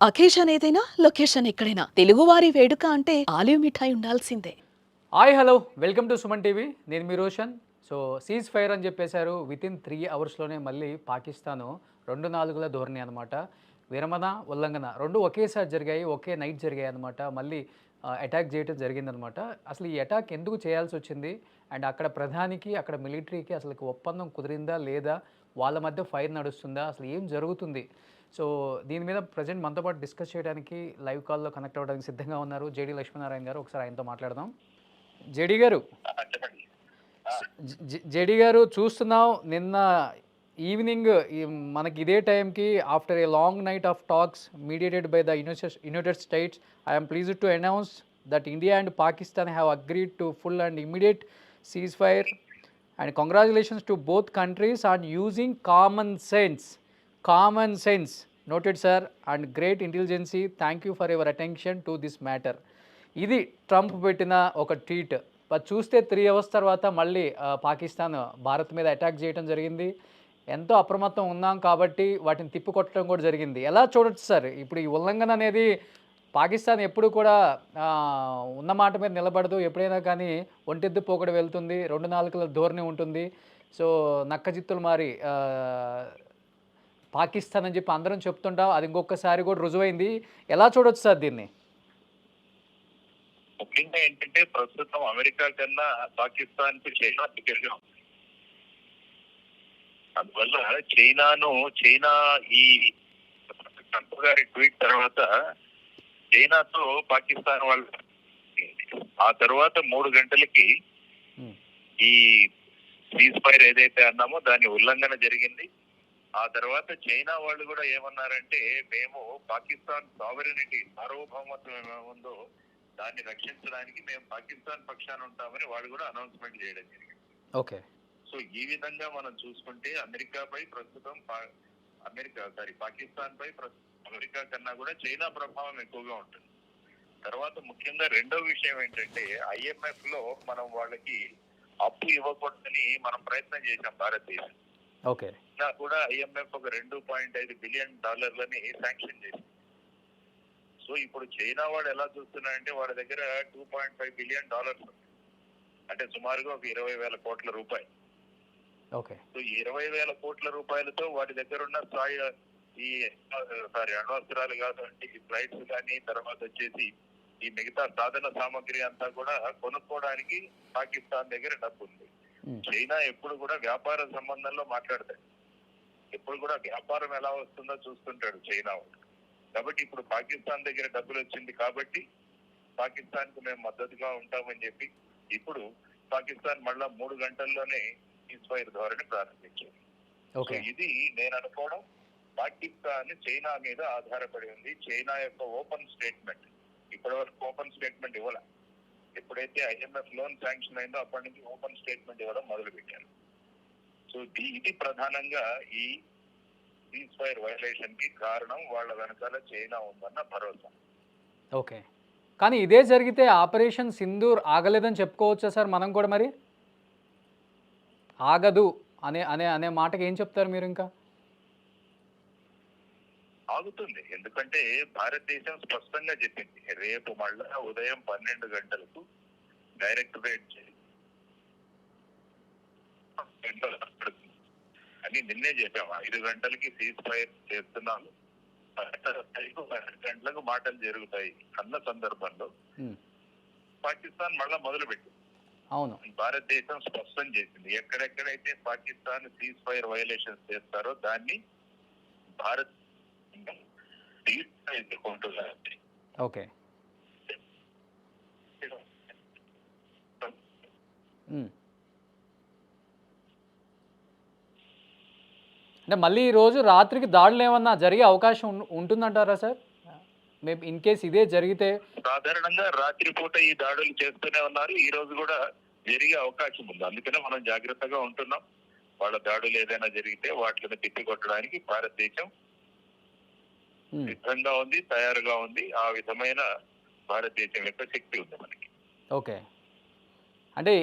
Occasion ఏదైనా location ఎక్కడైనా తెలుగువారి వేడుక అంటే ఆలివ్ మిఠాయి ఉండాల్సిందే. Hi hello welcome to Suman TV. నేను మీ రోషన్. సో సీజ్ ఫైర్ అని చెప్పేశారు. వితిన్ 3 అవర్స్లోనే మళ్ళీ పాకిస్తాను 2-4ల ధోరణి అనమాట. విరమణ ఉల్లంఘన రెండు ఒకేసారి జరిగాయి, ఒకే నైట్ జరిగాయి అనమాట. మళ్ళీ అటాక్ చేయడం జరిగిందనమాట. అసలు ఈ అటాక్ ఎందుకు చేయాల్సి వచ్చింది, అండ్ అక్కడ ప్రధానికి అక్కడ మిలిటరీకి అసలు ఒప్పందం కుదిరిందా లేదా, వాళ్ళ మధ్య ఫైర్ నడుస్తుందా, అసలు ఏం జరుగుతుంది? సో దీని మీద ప్రజెంట్ మనతో పాటు డిస్కస్ చేయడానికి లైవ్ కాల్లో కనెక్ట్ అవ్వడానికి సిద్ధంగా ఉన్నారు జేడీ లక్ష్మీనారాయణ గారు. ఒకసారి ఆయనతో మాట్లాడదాం. జేడీ గారు, చెప్పండి. జేడీ గారు, చూస్తున్నాం నిన్న ఈవినింగ్ మనకి ఇదే టైంకి after a long knight of talks mediated by the United states, I'm pleased to announce that India and Pakistan have agreed to full and immediate cease fire and congratulations to both countries on using common sense noted sir and great intelligence. Thank you for your attention to this matter. ఇది Trump పెట్టిన ఒక tweet. చూస్తే 3 hours తర్వాత మళ్ళీ పాకిస్తాన్ భారత్ మీద attack చేయడం జరిగింది. ఎంతో అప్రమత్తం ఉన్నాం కాబట్టి వాటిని తిప్పికొట్టడం కూడా జరిగింది. ఎలా చూడొచ్చు సార్ ఇప్పుడు ఈ ఉల్లంఘన అనేది? పాకిస్తాన్ ఎప్పుడు కూడా ఉన్న మాట మీద నిలబడదు. ఎప్పుడైనా కానీ ఒంటెద్దు పోకడ వెళ్తుంది, 2-4ల ధోరణి ఉంటుంది. సో నక్కజిత్తులు మారి పాకిస్తాన్ అని చెప్పి అందరం చెప్తుంటాం. అది ఇంకొకసారి కూడా రుజువైంది. ఎలా చూడొచ్చు సార్ దీన్ని? ముఖ్యంగా ఏంటంటే ప్రస్తుతం అమెరికా కన్నా పాకిస్తాన్ కు చైనా దగ్గరగా ఉంది. అందువల్ల చైనా ఈ ట్రంప్ గారి ట్వీట్ తర్వాత చైనాతో పాకిస్తాన్ వాళ్ళు ఆ తర్వాత 3 గంటలకి ఈ సీజ్ ఫైర్ ఏదైతే అన్నామో దాని ఉల్లంఘన జరిగింది. ఆ తర్వాత చైనా వాళ్ళు కూడా ఏమన్నారంటే, మేము పాకిస్తాన్ సావరెనిటీ సార్వభౌమత్వం ఏముందో దాన్ని రక్షించడానికి మేము పాకిస్తాన్ పక్షాన ఉంటామని వాళ్ళు కూడా అనౌన్స్మెంట్ చేయడం జరిగింది. ఓకే. సో ఈ విధంగా మనం చూసుకుంటే అమెరికాపై ప్రస్తుతం పాకిస్తాన్ పై అమెరికా కన్నా కూడా చైనా ప్రభావం ఎక్కువగా ఉంటుంది. తర్వాత ముఖ్యంగా రెండో విషయం ఏంటంటే, IMF లో మనం వాళ్ళకి అప్పు ఇవ్వకూడదని మనం ప్రయత్నం చేశాం భారతదేశం. ఓకే. కూడా IMF ఒక $2.5 బిలియన్ శాంక్షన్ చేసింది. సో ఇప్పుడు చైనా వాడు ఎలా చూస్తున్నారంటే, వాళ్ళ దగ్గర $2.5 బిలియన్ అంటే సుమారుగా ఒక 20,000 కోట్ల రూపాయలు. ఓకే. సో 20,000 కోట్ల రూపాయలతో వాటి దగ్గర ఉన్న అణ్వస్త్రాలు కాదండి, ఫ్లైట్స్ కానీ, తర్వాత వచ్చేసి ఈ మిగతా సాధన సామగ్రి అంతా కూడా కొనుక్కోవడానికి పాకిస్తాన్ దగ్గర డబ్బు ఉంది. చైనా ఎప్పుడు కూడా వ్యాపార సంబంధంలో మాట్లాడతాడు, ఎప్పుడు కూడా వ్యాపారం ఎలా వస్తుందో చూస్తుంటాడు చైనా. కాబట్టి ఇప్పుడు పాకిస్తాన్ దగ్గర డబ్బులు వచ్చింది కాబట్టి పాకిస్తాన్ కు మేము మద్దతుగా ఉంటామని చెప్పి ఇప్పుడు పాకిస్తాన్ మళ్ళా 3 గంటల్లోనే సీజ్ ఫైర్ ధోరణి ప్రారంభించింది. ఇది నేను అనుకోవడం పాకిస్తాన్ చైనా మీద ఆధారపడి ఉంది. చైనా యొక్క ఓపెన్ స్టేట్మెంట్, ఇప్పటి వరకు ఓపెన్ స్టేట్మెంట్ ఇవ్వాల. ఎప్పుడైతే IMF లోన్ శాంక్షన్ అయిందో అప్పటి నుంచి ఓపెన్ స్టేట్మెంట్ ఇవ్వడం మొదలు పెట్టారు. సో ఇది ప్రధానంగా ఈ సీజ్ ఫైర్ వైలేషన్ కి కారణం. వాళ్ళ వెనకాల చైనా ఉందన్న భరోసా. ఓకే. కానీ ఇదే జరిగితే ఆపరేషన్ సింధూర్ ఆగలేదని చెప్పుకోవచ్చా సార్ మనం కూడా? మరి ఆగదు అనే అనే అనే మాటకి ఏం చెప్తారు మీరు? ఇంకా ఆగుతుంది, ఎందుకంటే భారతదేశం స్పష్టంగా చెప్పింది, రేపు మళ్ళా ఉదయం 12 గంటలకు డైరెక్టరేట్ అని నిన్నే చెప్పాము. 5 గంటలకి సీజ్ ఫైర్ చేస్తున్నాము, 12 గంటలకు మాటలు జరుగుతాయి అన్న సందర్భంలో పాకిస్తాన్ మళ్ళా మొదలు పెట్టింది. అవును, భారతదేశం స్పష్టం చేసింది, ఎక్కడెక్కడైతే పాకిస్తాన్ సీజ్ ఫైర్ వైలేషన్స్ చేస్తారో దాన్ని భారత్ ఎదుర్కొంటున్నారు. ఓకే. అంటే మళ్ళీ ఈరోజు రాత్రికి దాడులు ఏమన్నా జరిగే అవకాశం ఉంటుందంటారా సార్? మేబీ ఇన్ కేస్ ఇదే జరిగితే? సాధారణంగా రాత్రిపూట ఈ దాడులు చేస్తూనే ఉన్నారు, ఈ రోజు కూడా జరిగే అవకాశం ఉంది. అందుకనే మనం జాగ్రత్తగా ఉంటున్నాం. వాళ్ళ దాడులు ఏదైనా జరిగితే వాటిని తిప్పికొట్టడానికి భారతదేశం సిద్ధంగా ఉంది, తయారుగా ఉంది. ఆ విధమైన భారతదేశం యొక్క శక్తి ఉంది మనకి. ఓకే. అంటే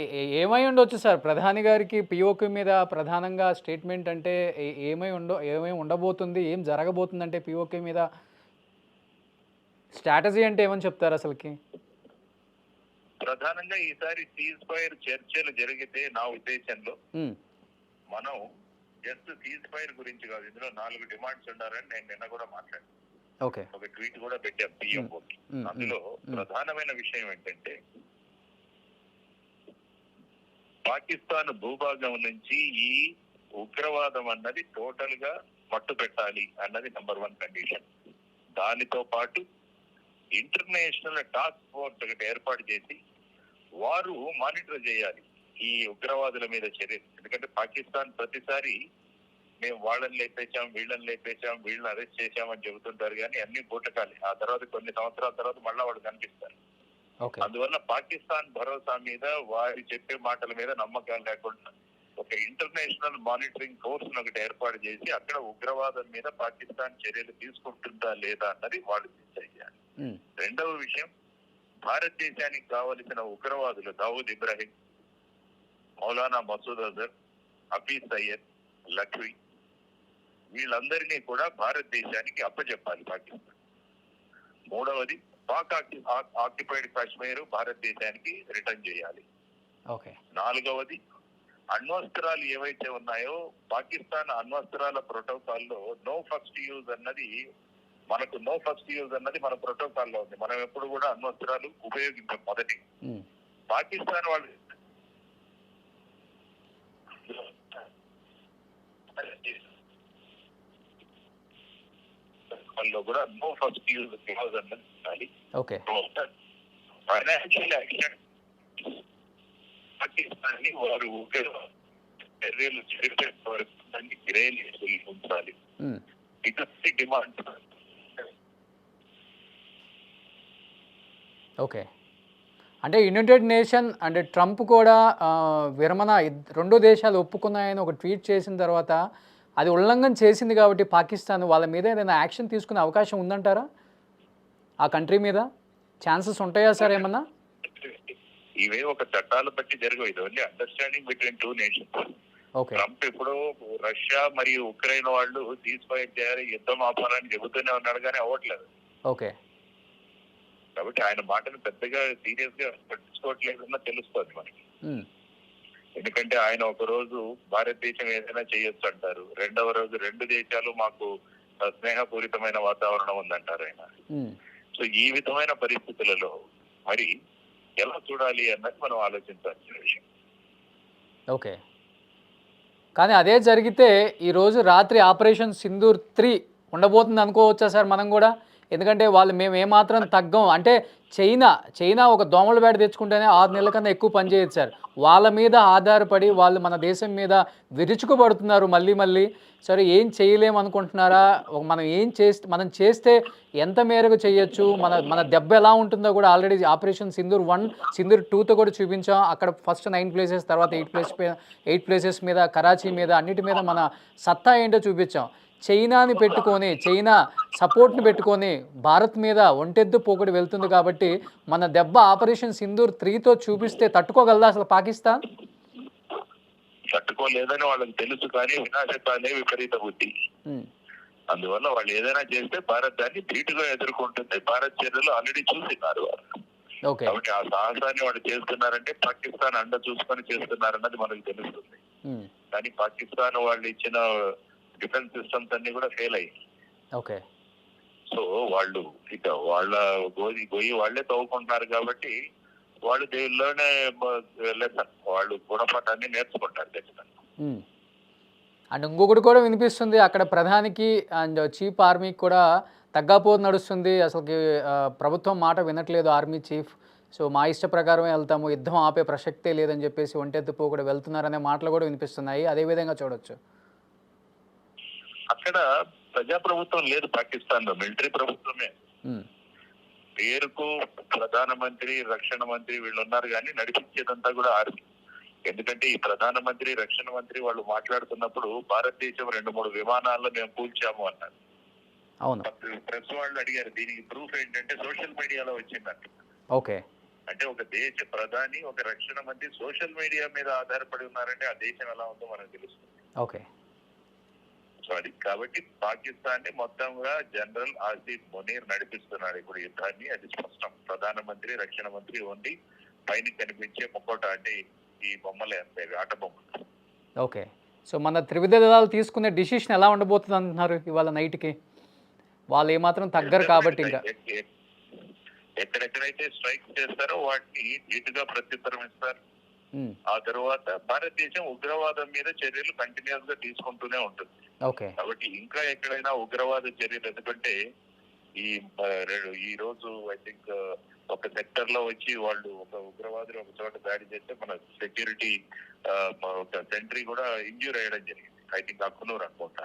ఏమై ఉండొచ్చు సార్ ప్రధాని గారికి పిఓకే మీద ప్రధానంగా స్టేట్మెంట్? అంటే ఏమై ఉండబోతుంది, ఏం జరగబోతుందంటే పిఓకే మీద? స్ట్రాటజీ అంటే ఏమని చెప్తారు అసలుకి? ప్రధానంగా ఈసారి సీజ్ ఫైర్ చర్చలు జరిగితే నా ఉద్దేశంలో మనం జస్ట్ సీజ్ ఫైర్ గురించి కాదు, ఇందులో 4 డిమాండ్స్ ఉండాలని నేను నిన్న కూడా మాట్లాడాను. ఓకే. ఒక ట్వీట్ కూడా పెట్టాం పిఎంఓకి. అందులో ప్రధానమైన విషయం ఏంటంటే పాకిస్తాన్ భూభాగం నుంచి ఈ ఉగ్రవాదం అన్నది టోటల్ గా మట్టు పెట్టాలి అన్నది నెంబర్ 1 కండిషన్. దానితో పాటు ఇంటర్నేషనల్ టాస్క్ ఫోర్స్ ఒకటి ఏర్పాటు చేసి వారు మానిటర్ చేయాలి ఈ ఉగ్రవాదుల మీద చర్యలు. ఎందుకంటే పాకిస్తాన్ ప్రతిసారి మేము వాళ్ళని లేపేశాం, వీళ్ళని అరెస్ట్ చేశామని చెబుతుంటారు, కానీ అన్ని బూటకాలి. ఆ తర్వాత కొన్ని సంవత్సరాల తర్వాత మళ్ళా వాళ్ళు కనిపిస్తారు. అందువల్ల పాకిస్తాన్ భరోసా మీద, వారి చెప్పే మాటల మీద నమ్మకాలు లేకుండా ఒక ఇంటర్నేషనల్ మానిటరింగ్ ఫోర్స్ ఒకటి ఏర్పాటు చేసి అక్కడ ఉగ్రవాదం మీద పాకిస్తాన్ చర్యలు తీసుకుంటుందా లేదా అన్నది వాళ్ళు చేయాలి. రెండవ విషయం, భారతదేశానికి కావలసిన ఉగ్రవాదులు దావూద్ ఇబ్రాహిం, మౌలానా మసూద్ అజర్, హఫీజ్ సయ్యద్, లఖ్వీ, వీళ్ళందరినీ కూడా భారతదేశానికి అప్పచెప్పాలి పాకిస్తాన్. మూడవది, పాక్ ఆక్యుపైడ్ కాశ్మీర్ భారతదేశానికి రిటర్న్ చేయాలి. నాలుగవది, అణ్వస్త్రాలు ఏవైతే ఉన్నాయో పాకిస్తాన్ అణ్వస్త్రాల ప్రోటోకాల్లో నో ఫస్ట్ యూజ్ అన్నది మన ప్రోటోకాల్లో ఉంది. మనం ఎప్పుడు కూడా అణ్వస్త్రాలు ఉపయోగించాం. మొదటి పాకిస్తాన్ వాళ్ళు కూడా నో ఫస్ట్ యూజ్ క్లాజ్ అన్నది ఉండాలి. ఫైనాన్షియల్ యాక్షన్ పాకిస్తాన్ ని వారు చర్యలు జరిపే వరకు దాన్ని గిరేలి ఉంచాలి. ఇటువంటి డిమాండ్. ఓకే. అంటే యునైటెడ్ నేషన్ అంటే ట్రంప్ కూడా విరమణ 2 దేశాలు ఒప్పుకున్నాయని ఒక ట్వీట్ చేసిన తర్వాత అది ఉల్లంఘన చేసింది కాబట్టి పాకిస్తాన్ వాళ్ళ మీద ఏదైనా యాక్షన్ తీసుకునే అవకాశం ఉందంటారా? ఆ కంట్రీ మీద ఛాన్సెస్ ఉంటాయా సార్ ఏమన్నా? ఇవే ఒక చట్టాలు బట్టి జరగవు. ఇది only understanding between 2 nations. Trump ఇప్పుడు రష్యా మరియు ఉక్రెయిన్ వాళ్ళు సీజ్ ఫైర్ చేయాలి, యుద్ధం ఆపాలని చెబుతూనే ఉన్నాడు, కానీ అవ్వట్లేదు. కాబట్టి ఆయన మాటను పెద్దగా సీరియస్ గా పట్టించుకోవట్లేదన్నా తెలుస్తుంది మనకి. ఎందుకంటే ఆయన ఒక రోజు భారతదేశం ఏదైనా చేయొచ్చు అంటారు, రెండవ రోజు 2 దేశాలు మాకు స్నేహపూరితమైన వాతావరణం ఉందంటారు ఆయన. సో ఈ విధమైన పరిస్థితులలో మరి ఎలా చూడాలి అన్నది మనం ఆలోచించాల్సిన విషయం. ఓకే. కానీ అదే జరిగితే ఈరోజు రాత్రి ఆపరేషన్ సింధూర్ 3 ఉండబోతుంది అనుకోవచ్చా సార్ మనం కూడా? ఎందుకంటే వాళ్ళు మేము ఏమాత్రం తగ్గం అంటే చైనా ఒక దోమల బ్యాట్ తెచ్చుకుంటేనే 6 నెలల కన్నా ఎక్కువ పనిచేయచ్చు సార్. వాళ్ళ మీద ఆధారపడి వాళ్ళు మన దేశం మీద విరుచుకుపడుతున్నారు మళ్ళీ. సరే ఏం చేయలేము అనుకుంటున్నారా? మనం చేస్తే ఎంత మేరకు చేయొచ్చు, మన దెబ్బ ఎలా ఉంటుందో కూడా ఆల్రెడీ ఆపరేషన్ సింధూర్ 1, సింధూర్ 2తో కూడా చూపించాం. అక్కడ ఫస్ట్ 9 ప్లేసెస్, తర్వాత 8 ప్లేసెస్ మీద, కరాచీ మీద, అన్నిటి మీద మన సత్తా ఏంటో చూపించాం. చైనాని పెట్టుకొని, చైనా సపోర్ట్ని పెట్టుకొని భారత్ మీద ఒంటెద్దు పోకడి వెళ్తుంది కాబట్టి మన దెబ్బ ఆపరేషన్ సింధూర్ 3తో చూపిస్తే తట్టుకోగలదా అసలు పాకిస్తాన్? తట్టుకోలేదని వాళ్ళకి తెలుసు, కానీ వినాశకాలే విపరీత బుద్ధి. అందువల్ల వాళ్ళు ఏదైనా చేస్తే భారత్ దాన్ని ధీటుగా ఎదుర్కొంటుంది. భారత్ చర్యలు ఆల్రెడీ చూస్తున్నారు వాళ్ళు. కాబట్టి ఆ సాహసాన్ని వాళ్ళు చేస్తున్నారంటే పాకిస్తాన్ అండ చూసుకొని చేస్తున్నారన్నది మనకు తెలుస్తుంది. కానీ పాకిస్తాన్ వాళ్ళు ఇచ్చిన డిఫెన్స్ సిస్టమ్స్ అన్ని కూడా ఫెయిల్ అయ్యాయి. సో వాళ్ళు ఇక వాళ్ళ గొయ్యి వాళ్లే తవ్వుకుంటున్నారు కాబట్టి వాళ్ళు దేవుల్లోనే లెసన్, వాళ్ళు గుణపాఠాన్ని నేర్చుకుంటారు ఖచ్చితంగా. అండ్ ఇంకొకటి కూడా వినిపిస్తుంది, అక్కడ ప్రధానికి అండ్ చీఫ్ ఆర్మీకి కూడా తగ్గాపోతు నడుస్తుంది. అసలుకి ప్రభుత్వం మాట వినట్లేదు ఆర్మీ చీఫ్. సో మా ఇష్ట ప్రకారమే వెళ్తాము, యుద్ధం ఆపే ప్రసక్తే లేదని చెప్పేసి ఒంటెత్తుపో కూడా వెళ్తున్నారనే మాటలు కూడా వినిపిస్తున్నాయి. అదే విధంగా చూడొచ్చు. అక్కడ ప్రజాప్రభుత్వం లేదు పాకిస్తాన్ లో, మిలిటరీ ప్రభుత్వమే. పేరుకు ప్రధానమంత్రి, రక్షణ మంత్రి వీళ్ళు ఉన్నారు, కానీ నడిపించేదంతా కూడా ఆర్మీ. ఎందుకంటే ఈ ప్రధానమంత్రి, రక్షణ మంత్రి వాళ్ళు మాట్లాడుతున్నప్పుడు భారతదేశం 2-3 విమానాల్లో మేము కూల్చాము అన్నారు. ప్రెస్ వాళ్ళు అడిగారు దీనికి ప్రూఫ్ ఏంటంటే సోషల్ మీడియాలో వచ్చిందంట. అంటే ఒక దేశ ప్రధాని, ఒక రక్షణ మంత్రి సోషల్ మీడియా మీద ఆధారపడి ఉన్నారంటే ఆ దేశం ఎలా ఉందో మనకు తెలుస్తుంది. సో అది కాబట్టి పాకిస్తాన్ ని మొత్తంగా జనరల్ ఆసిఫ్ మునీర్ నడిపిస్తున్నాడు ఇప్పుడు యుద్ధాన్ని. అది స్పష్టం. ప్రధానమంత్రి, రక్షణ మంత్రి ఓన్లీ పైన కనిపించే ముక్కోట అంటే ఈ బొమ్మలే అంతే, ఆట బొమ్మలు. ఓకే. సో మన త్రివిధ దళాలు తీసుకునే డిసిషన్ ఎలా ఉండబోతుంది అంటున్నారు ఇవాళ నైట్కి? వాళ్ళు ఏమాత్రం తగ్గరు కాబట్టి ఇంకా ఎక్కడెక్కడైతే స్ట్రైక్ చేస్తారో వాటిని ధీటుగా ప్రత్యుత్తరం ఇస్తారు. ఉమ్, ఆ తర్వాత భారతదేశం ఉగ్రవాదం మీద చర్యలు కంటిన్యూస్ గా తీసుకుంటూనే ఉంటుంది. ఓకే. కాబట్టి ఇంకా ఎక్కడైనా ఉగ్రవాద చర్యలు, ఎందుకంటే ఈ ఈ రోజు ఐ థింక్ ఒక సెక్టర్ లో వచ్చి వాళ్ళు ఒక ఉగ్రవాదులు ఒక చోట దాడి చేస్తే మన సెక్యూరిటీ ఒక సెంట్రీ కూడా ఇంజ్యూర్ అయ్యడం జరిగింది. ఐ థింక్ అక్కునూరు అనుకుంటా,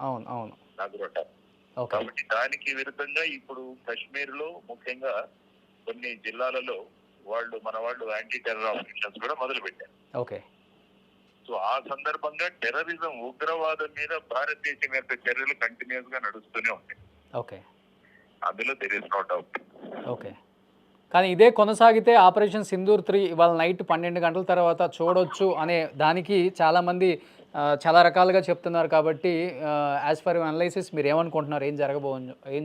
అవును అవును. నగరోట. ఓకే. కాబట్టి దానికి విరుద్ధంగా ఇప్పుడు కాశ్మీర్ లో ముఖ్యంగా కొన్ని జిల్లాలలో మన వాళ్ళు యాంటీ టెర్రర్ ఆపరేషన్స్ కూడా మొదలు పెట్టారు. ఓకే. సో ఆ సందర్భంగా టెర్రరిజం, ఉగ్రవాదం మీద భారతదేశం యొక్క చర్యలు కంటిన్యూస్ గా నడుస్తూనే ఉంటాయి. ఓకే. అందులో there is no doubt. Okay. కానీ ఇదే కొనసాగితే ఆపరేషన్ సింధూర్ 3 ఇవాళ నైట్ 12 గంటల తర్వాత చూడొచ్చు అనే దానికి చాలామంది చాలా రకాలుగా చెప్తున్నారు. కాబట్టి యాజ్ పర్ అనలైసిస్ మీరు ఏమనుకుంటున్నారు? ఏం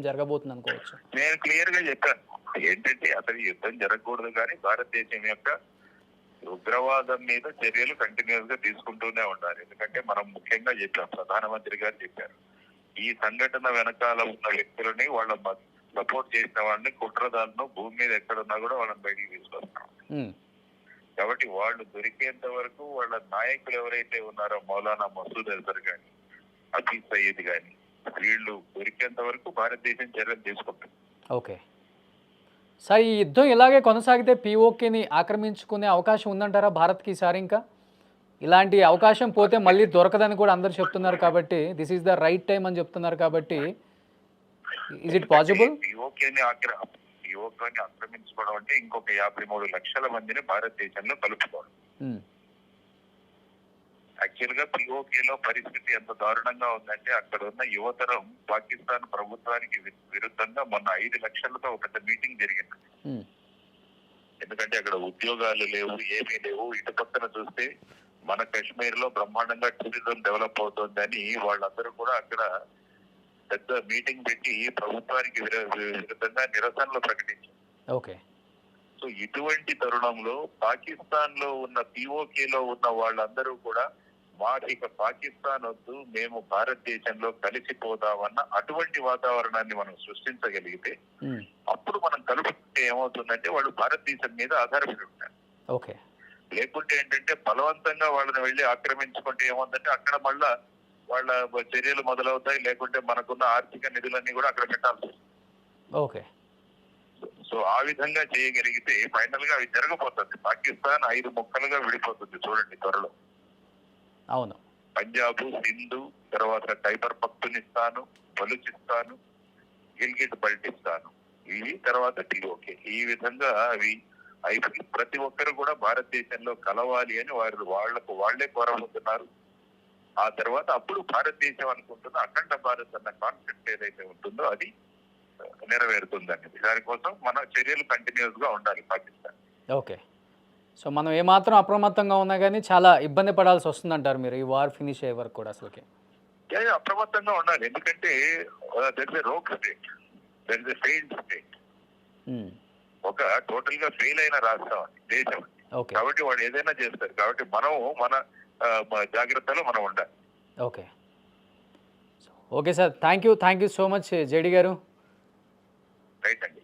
జరగబోతుంది అనుకోవచ్చు? నేను క్లియర్ గా చెప్పాను ఏంటంటే అసలు యుద్ధం జరగకూడదు, కానీ భారతదేశం యొక్క ఉగ్రవాదం మీద చర్యలు కంటిన్యూస్ గా తీసుకుంటూనే ఉండాలి. ఎందుకంటే మనం ముఖ్యంగా చెప్పాం, ప్రధానమంత్రి గారు చెప్పారు, ఈ సంఘటన వెనకాల ఉన్న వ్యక్తులని, వాళ్ళ సపోర్ట్ చేసిన వాళ్ళని, కుట్రదారులను భూమి మీద ఎక్కడున్నా కూడా వాళ్ళని బయటికి తీసుకొస్తాం. కాబట్టి వాళ్ళు దొరికేంత వరకు వాళ్ళ నాయకులు ఎవరైతే ఉన్నారో మౌలానా మసూద్ అజర్ గాని, హఫీజ్ సయీద్ గాని, వీళ్ళు దొరికేంత వరకు భారతదేశం చర్యలు తీసుకుంటుంది. ఓకే సార్, ఈ యుద్ధం ఇలాగే కొనసాగితే పీఓకేని ఆక్రమించుకునే అవకాశం ఉందంటారా భారత్కి ఈసారి? ఇంకా ఇలాంటి అవకాశం పోతే మళ్ళీ దొరకదని కూడా అందరు చెప్తున్నారు. కాబట్టి this is the right time అని చెప్తున్నారు. కాబట్టి ఈజ్ ఇట్ పాసిబుల్? పీఓకేని ఆక్రమించుకోవడం అంటే ఇంకొక 53 లక్షల మందిని భారతదేశంలో కలుపుకోవడం. యాక్చువల్ గా పీఓకేలో పరిస్థితి ఎంత దారుణంగా ఉందంటే అక్కడ ఉన్న యువతరం పాకిస్తాన్ ప్రభుత్వానికి విరుద్ధంగా మొన్న 5 లక్షలతో ఒక పెద్ద మీటింగ్ జరిగింది. ఎందుకంటే అక్కడ ఉద్యోగాలు లేవు, ఏమీ లేవు. ఇటు పక్కన చూస్తే మన కాశ్మీర్ లో బ్రహ్మాండంగా టూరిజం డెవలప్ అవుతోందని వాళ్ళందరూ కూడా అక్కడ పెద్ద మీటింగ్ పెట్టి ప్రభుత్వానికి విరుద్ధంగా నిరసనలు ప్రకటించారు. ఓకే. సో ఇటువంటి తరుణంలో పాకిస్తాన్ లో ఉన్న పీఓకేలో ఉన్న వాళ్ళందరూ కూడా ఇక పాకిస్తాన్ వద్దు, మేము భారతదేశంలో కలిసిపోదామన్న అటువంటి వాతావరణాన్ని మనం సృష్టించగలిగితే అప్పుడు మనం కలుపుకుంటే ఏమవుతుందంటే వాళ్ళు భారతదేశం మీద ఆధారపడి ఉంటారు. ఓకే. లేకుంటే ఏంటంటే బలవంతంగా వాళ్ళని వెళ్ళి ఆక్రమించుకుంటే ఏమవుతుందంటే అక్కడ మళ్ళా వాళ్ళ చర్యలు మొదలవుతాయి. లేకుంటే మనకున్న ఆర్థిక నిధులన్నీ కూడా అక్కడ పెట్టాల్సి వస్తుంది. ఓకే. సో ఆ విధంగా చేయగలిగితే ఫైనల్ గా అవి జరగబోతుంది. పాకిస్తాన్ 5 ముక్కలుగా విడిపోతుంది చూడండి త్వరలో. అవును. పంజాబ్, సింధు, తర్వాత ఖైబర్ పఖ్తూనిస్తాను, బలూచిస్తాను, గిల్గిట్ బల్టిస్తాను, ఇవి తర్వాత పీఓకే. ఈ విధంగా అవి అయిపోయి ప్రతి ఒక్కరు కూడా భారతదేశంలో కలవాలి అని వాళ్లే కోరబోతున్నారు. ఆ తర్వాత అప్పుడు భారతదేశం అనుకుంటున్న అఖండ భారత్ అన్న కాన్సెప్ట్ ఏదైతే ఉంటుందో అది నెరవేరుతుందండి. దానికోసం మన చర్యలు కంటిన్యూస్ గా ఉండాలి పాకిస్తాన్. ఓకే. సో మనం ఏమాత్రం అప్రమత్తంగా ఉన్నా కానీ చాలా ఇబ్బంది పడాల్సి వస్తుందంటారు మీరు ఈ వార్ ఫినిష్ అయ్యే వరకు కూడా? అసలుకి అప్రమత్తంగా ఉండాలి. ఎందుకంటే there is a rogue state, there is a failed state. ఒక టోటల్ గా ఫెయిల్ అయిన రాష్ట్రం అది, దేశం. కాబట్టి వాళ్ళు ఏదైనా చేస్తారు. కాబట్టి మనం మన జాగ్రత్తలో మనం ఉండాలి. Okay. Okay sir, thank you so much JD గారు. రైట్ అండి.